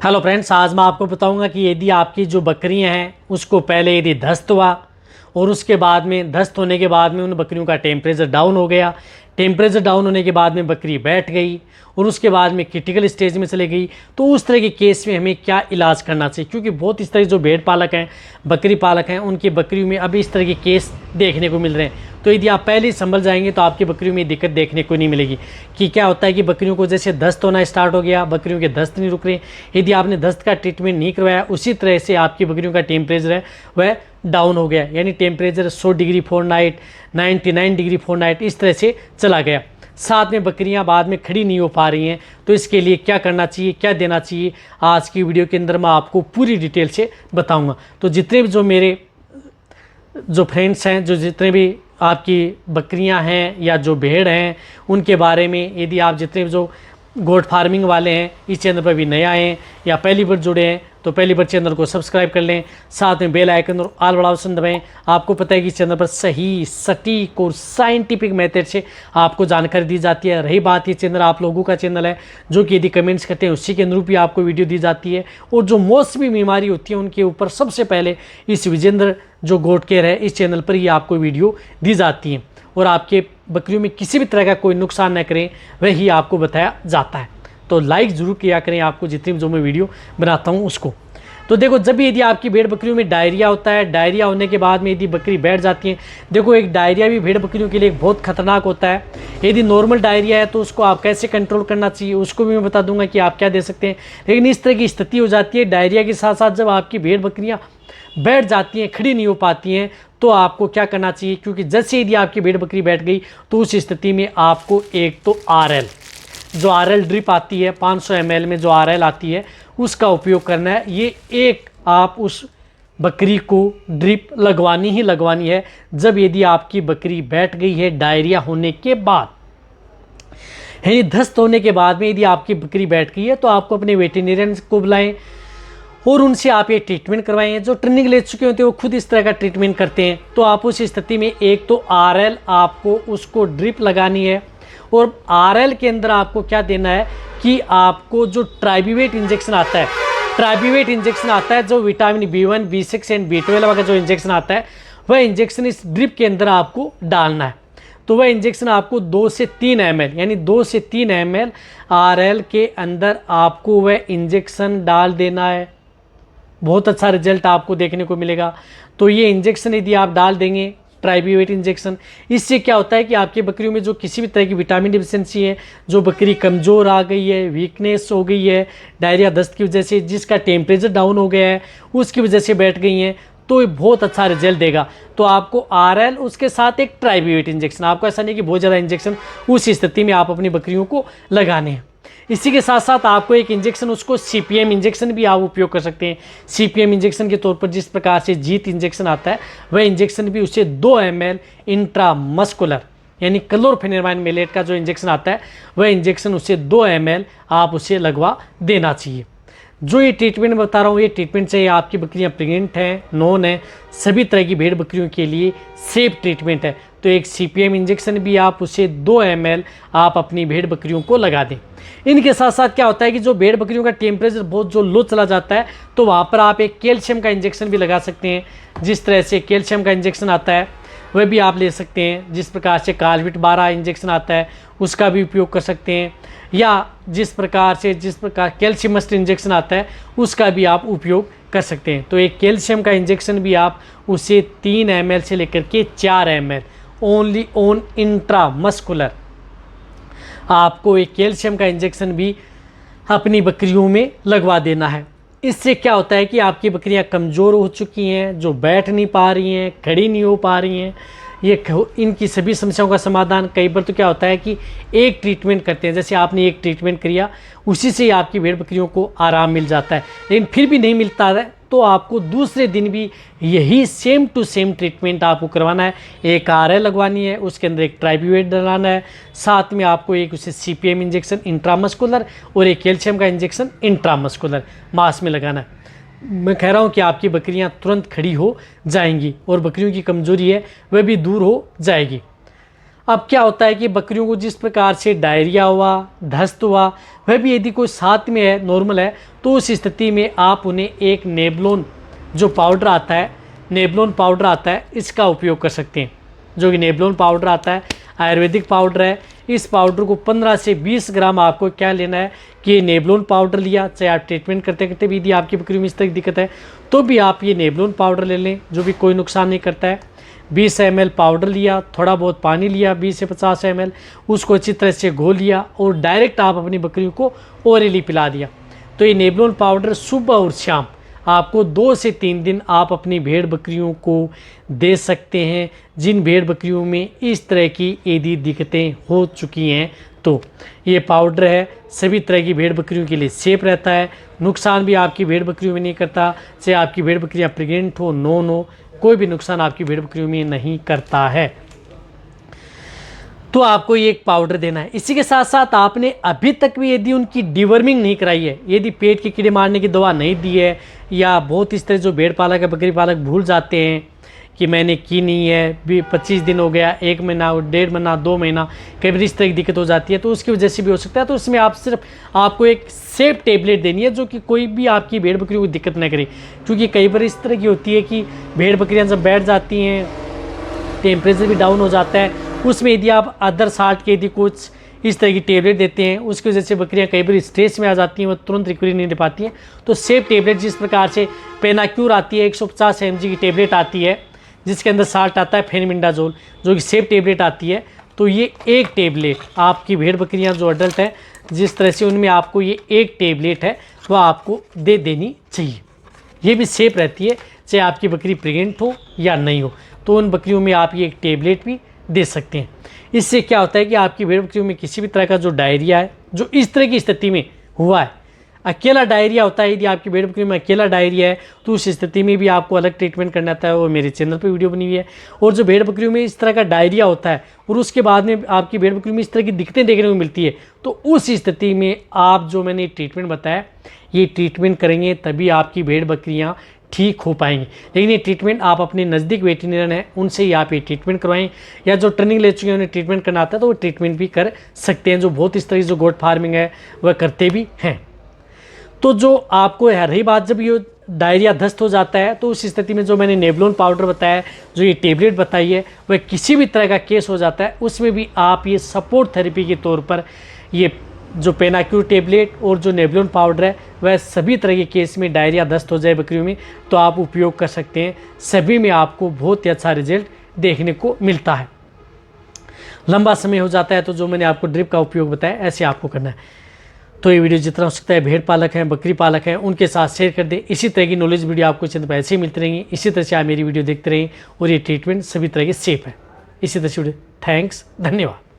Hello friends, आज मैं आपको बताऊंगा कि यदि आपकी जो बकरियां हैं उसको पहले यदि दस्त हुआ और उसके बाद में दस्त होने के बाद में उन बकरियों का टेम्परेचर डाउन हो गया, टेम्परेचर डाउन होने के बाद में बकरी बैठ गई और उसके बाद में क्रिटिकल स्टेज में चले गई, तो उस तरह के केस में हमें क्या इलाज करना चाहिए। क्योंकि बहुत इस तरह जो भेड़ पालक हैं, बकरी पालक हैं, उनकी बकरियों में अभी इस तरह के केस देखने को मिल रहे हैं। तो यदि आप पहले ही संभल जाएंगे तो आपकी बकरियों में दिक्कत देखने को नहीं मिलेगी। कि क्या होता है कि बकरियों को जैसे दस्त होना स्टार्ट हो गया, बकरियों के दस्त नहीं रुक रहे, यदि आपने दस्त का ट्रीटमेंट नहीं करवाया, उसी तरह से आपकी बकरियों का टेम्परेचर है वह डाउन हो गया, यानी temperature 100 degree Fahrenheit, 99 degree Fahrenheit इस तरह से चला गया। साथ में बकरियां बाद में खड़ी नहीं हो पा रही हैं, तो इसके लिए क्या करना चाहिए, क्या देना चाहिए, आज की वीडियो के अंदर मैं आपको पूरी डिटेल से बताऊंगा। तो जितने भी जो मेरे जो फ्रेंड्स हैं, जो जितने भी आपकी बकरियां हैं या जो भेड़ हैं, उनके बारे में यदि आप जितने भी जो गोट फार्मिंग वाले हैं, इस चैनल पर भी नए आए हैं या पहली बार जुड़े हैं तो पहली बार चैनल को सब्सक्राइब कर लें, साथ में बेल आइकन और ऑल बड़ा ऑप्शन दबाएं। आपको पता है कि इस चैनल पर सही, सटीक और साइंटिफिक मेथड से आपको जानकारी दी जाती है। रही बात, ये चैनल आप लोगों का चैनल है, जो कि यदि कमेंट्स करते हैं उसी के अनुरूप ही आपको वीडियो दी जाती है। और जो मौसमी बीमारी होती है उनके ऊपर सबसे पहले इस विजेंद्र जो गोट केयर है, इस चैनल पर ही आपको वीडियो दी जाती है। और आपके बकरियों में किसी भी तरह का कोई नुकसान न करें वही आपको बताया जाता है। तो लाइक ज़रूर किया करें आपको जितनी जो मैं वीडियो बनाता हूं उसको। तो देखो, जब भी यदि आपकी भेड़ बकरियों में डायरिया होता है, डायरिया होने के बाद में यदि बकरी बैठ जाती है, देखो एक डायरिया भी भेड़ बकरियों के लिए बहुत खतरनाक होता है। यदि नॉर्मल डायरिया है तो उसको आप कैसे कंट्रोल करना चाहिए उसको भी मैं बता दूंगा कि आप क्या दे सकते हैं। लेकिन इस तरह की स्थिति हो जाती है डायरिया के साथ साथ, जब आपकी भेड़ बकरियाँ बैठ जाती हैं, खड़ी नहीं हो पाती हैं, तो आपको क्या करना चाहिए। क्योंकि जैसे यदि आपकी भेड़ बकरी बैठ गई तो उस स्थिति में आपको एक तो RL, जो RL ड्रिप आती है 500 ml में, जो RL आती है उसका उपयोग करना है। ये एक आप उस बकरी को ड्रिप लगवानी ही लगवानी है जब यदि आपकी बकरी बैठ गई है डायरिया होने के बाद, यानी दस्त होने के बाद में यदि आपकी बकरी बैठ गई है, तो आपको अपने वेटरनरियन को बुलाएं और उनसे आप ये ट्रीटमेंट करवाएं। जो ट्रेनिंग ले चुके होते हैं वो खुद इस तरह का ट्रीटमेंट करते हैं। तो आप उस स्थिति में एक तो RL आपको उसको ड्रिप लगानी है, और RL के अंदर आपको क्या देना है कि आपको जो ट्राइब्यूवेट इंजेक्शन आता है, ट्राइब्यूवेट इंजेक्शन आता है जो vitamin B1, B6 and B12 का जो इंजेक्शन आता है, वह इंजेक्शन इस ड्रिप के अंदर आपको डालना है। तो वह इंजेक्शन आपको 2 से 3 ml, यानी 2 से 3 ml RL के अंदर आपको वह इंजेक्शन डाल देना है। बहुत अच्छा रिजल्ट आपको देखने को मिलेगा। तो ये इंजेक्शन यदि आप डाल देंगे, ट्राइब्यूवेट इंजेक्शन, इससे क्या होता है कि आपकी बकरियों में जो किसी भी तरह की विटामिन डिफिशिएंसी है, जो बकरी कमज़ोर आ गई है, वीकनेस हो गई है डायरिया दस्त की वजह से, जिसका टेम्परेचर डाउन हो गया है उसकी वजह से बैठ गई हैं, तो ये बहुत अच्छा रिजल्ट देगा। तो आपको RL उसके साथ एक ट्राइब्यूवेट इंजेक्शन, आपको ऐसा नहीं कि बहुत ज़्यादा इंजेक्शन, उस स्थिति में आप अपनी बकरियों को लगाने हैं। इसी के साथ साथ आपको एक इंजेक्शन, उसको CPM इंजेक्शन भी आप उपयोग कर सकते हैं। CPM इंजेक्शन के तौर पर जिस प्रकार से जीत इंजेक्शन आता है, वह इंजेक्शन भी उसे 2 ml इंट्रामस्कुलर, यानी क्लोरफेनेरमाइन मेलेट का जो इंजेक्शन आता है, वह इंजेक्शन उसे 2 ml आप उसे लगवा देना चाहिए। जो ये ट्रीटमेंट बता रहा हूँ, ये ट्रीटमेंट से आपकी बकरियाँ प्रेग्नेंट हैं, नॉन है, सभी तरह की भेड़ बकरियों के लिए सेफ ट्रीटमेंट है। तो एक CPM इंजेक्शन भी आप उसे 2 ml आप अपनी भेड़ बकरियों को लगा दें। इनके साथ साथ क्या होता है कि जो भेड़ बकरियों का टेम्परेचर बहुत जो लो चला जाता है, तो वहाँ पर आप एक कैल्शियम का इंजेक्शन भी लगा सकते हैं। जिस तरह से कैल्शियम का इंजेक्शन आता है वह भी आप ले सकते हैं। जिस प्रकार से कालविट 12 इंजेक्शन आता है उसका भी उपयोग कर सकते हैं, या जिस प्रकार कैल्शियम मस्ट इंजेक्शन आता है उसका भी आप उपयोग कर सकते हैं। तो एक कैल्शियम का इंजेक्शन भी आप उसे 3 ml से लेकर के 4 ml ओनली ऑन इंट्रामस्कुलर, आपको एक कैल्शियम का इंजेक्शन भी अपनी बकरियों में लगवा देना है। इससे क्या होता है कि आपकी बकरियां कमज़ोर हो चुकी हैं, जो बैठ नहीं पा रही हैं, खड़ी नहीं हो पा रही हैं, इनकी सभी समस्याओं का समाधान कई बार तो क्या होता है कि एक ट्रीटमेंट करते हैं, जैसे आपने एक ट्रीटमेंट किया उसी से ही आपकी भेड़ बकरियों को आराम मिल जाता है। लेकिन फिर भी नहीं मिलता है तो आपको दूसरे दिन भी यही सेम टू सेम ट्रीटमेंट आपको करवाना है। एक RL लगवानी है, उसके अंदर एक ट्राइब्यूवेट डलाना है, साथ में आपको एक उसे CPM इंजेक्शन इंट्रामस्कुलर और एक कैल्शियम का इंजेक्शन इंट्रामस्कुलर मांस में लगाना है। मैं कह रहा हूँ कि आपकी बकरियाँ तुरंत खड़ी हो जाएंगी और बकरियों की कमज़ोरी है वह भी दूर हो जाएगी। अब क्या होता है कि बकरियों को जिस प्रकार से डायरिया हुआ, दस्त हुआ, वह भी यदि कोई साथ में है, नॉर्मल है, तो उस स्थिति में आप उन्हें एक नेबलोन जो पाउडर आता है, नेबलोन पाउडर आता है, इसका उपयोग कर सकते हैं। जो कि नेबलोन पाउडर आता है, आयुर्वेदिक पाउडर है। इस पाउडर को 15 से 20 ग्राम आपको क्या लेना है कि ये नेबलोन पाउडर लिया, चाहे आप ट्रीटमेंट करते करते भी यदि आपकी बकरी में इस तरह की दिक्कत है तो भी आप ये नेबलोन पाउडर ले लें, जो भी कोई नुकसान नहीं करता है। 20 ml पाउडर लिया, थोड़ा बहुत पानी लिया 20 से 50 ml, उसको अच्छी तरह से घोल लिया और डायरेक्ट आप अपनी बकरियों को ओरली पिला दिया। तो ये नेबलोन पाउडर सुबह और शाम आपको 2 से 3 दिन आप अपनी भेड़ बकरियों को दे सकते हैं, जिन भेड़ बकरियों में इस तरह की यदि दिक्कतें हो चुकी हैं। तो ये पाउडर है, सभी तरह की भेड़ बकरियों के लिए सेफ रहता है, नुकसान भी आपकी भेड़ बकरियों में नहीं करता, चाहे आपकी भेड़ बकरियां प्रेग्नेंट हो, नॉन हो, कोई भी नुकसान आपकी भेड़ बकरियों में नहीं करता है। तो आपको ये एक पाउडर देना है। इसी के साथ साथ आपने अभी तक भी यदि उनकी डिवर्मिंग नहीं कराई है, यदि पेट के कीड़े मारने की दवा नहीं दी है, या बहुत इस तरह जो भेड़ पालक है, बकरी पालक भूल जाते हैं कि मैंने की नहीं है, भी 25 दिन हो गया, 1 महीना, 1.5 महीना, 2 महीना, कई बार इस तरह की दिक्कत हो जाती है, तो उसकी वजह से भी हो सकता है। तो इसमें आप सिर्फ आपको एक सेफ टेबलेट देनी है, जो कि कोई भी आपकी भेड़ बकरियों को दिक्कत न करे। क्योंकि कई बार इस तरह की होती है कि भेड़ बकरियाँ जब बैठ जाती हैं, टेम्परेचर भी डाउन हो जाता है, उसमें यदि आप अदर साल्ट के यदि कुछ इस तरह की टेबलेट देते हैं, उसकी वजह से बकरियां कई बार स्ट्रेस में आ जाती हैं, वो तुरंत रिकवरी नहीं दे पाती हैं। तो सेफ टेबलेट जिस प्रकार से पेनाक्यूर आती है, 150 mg की टेबलेट आती है, जिसके अंदर साल्ट आता है फेनमिंडाजोल, जो कि सेफ टेबलेट आती है। तो ये एक टेबलेट आपकी भेड़ बकरियाँ जो अडल्ट है, जिस तरह से उनमें आपको ये एक टेबलेट है वह आपको दे देनी चाहिए। ये भी सेफ रहती है, चाहे आपकी बकरी प्रेग्नेंट हो या नहीं हो, तो उन बकरियों में आप ये एक टेबलेट भी दे सकते हैं। इससे क्या होता है कि आपकी भेड़ बकरियों में किसी भी तरह का जो डायरिया है, जो इस तरह की स्थिति में हुआ है, अकेला डायरिया होता है, यदि आपकी भेड़ बकरी में अकेला डायरिया है तो उस स्थिति में भी आपको अलग ट्रीटमेंट करना आता है। वो मेरे चैनल पे वीडियो बनी हुई है। और जो भेड़ बकरियों में इस तरह का डायरिया होता है और उसके बाद में आपकी भेड़ बकरी में इस तरह की दिक्कतें देखने को मिलती है, तो उस स्थिति में आप जो मैंने ट्रीटमेंट बताया, ये ट्रीटमेंट करेंगे तभी आपकी भेड़ बकरियाँ ठीक हो पाएंगी। लेकिन ये ट्रीटमेंट आप अपने नज़दीक वेटरनरियन हैं, उनसे ही आप ये ट्रीटमेंट करवाएं, या जो ट्रेनिंग ले चुके हैं उन्हें ट्रीटमेंट करना आता है तो वो ट्रीटमेंट भी कर सकते हैं, जो बहुत इस तरह की जो गोट फार्मिंग है वह करते भी हैं। तो जो आपको रही बात, जब ये डायरिया दस्त हो जाता है तो उस स्थिति में जो मैंने नेबलोन पाउडर बताया, जो ये टेबलेट बताई है, वह किसी भी तरह का केस हो जाता है, उसमें भी आप ये सपोर्ट थेरेपी के तौर पर ये जो पेनाक्यूर टेबलेट और जो नेबलोन पाउडर है, वह सभी तरह के केस में डायरिया दस्त हो जाए बकरियों में तो आप उपयोग कर सकते हैं। सभी में आपको बहुत ही अच्छा रिजल्ट देखने को मिलता है। लंबा समय हो जाता है तो जो मैंने आपको ड्रिप का उपयोग बताया, ऐसे आपको करना है। तो ये वीडियो जितना हो सकता है भेड़ पालक हैं, बकरी पालक हैं, उनके साथ शेयर कर दें। इसी तरह की नॉलेज वीडियो आपको चैनल पर ऐसे ही मिलती रहेंगी। इसी तरह से आप मेरी वीडियो देखते रहें और ये ट्रीटमेंट सभी तरह के सेफ है। इसी तरह से थैंक्स, धन्यवाद।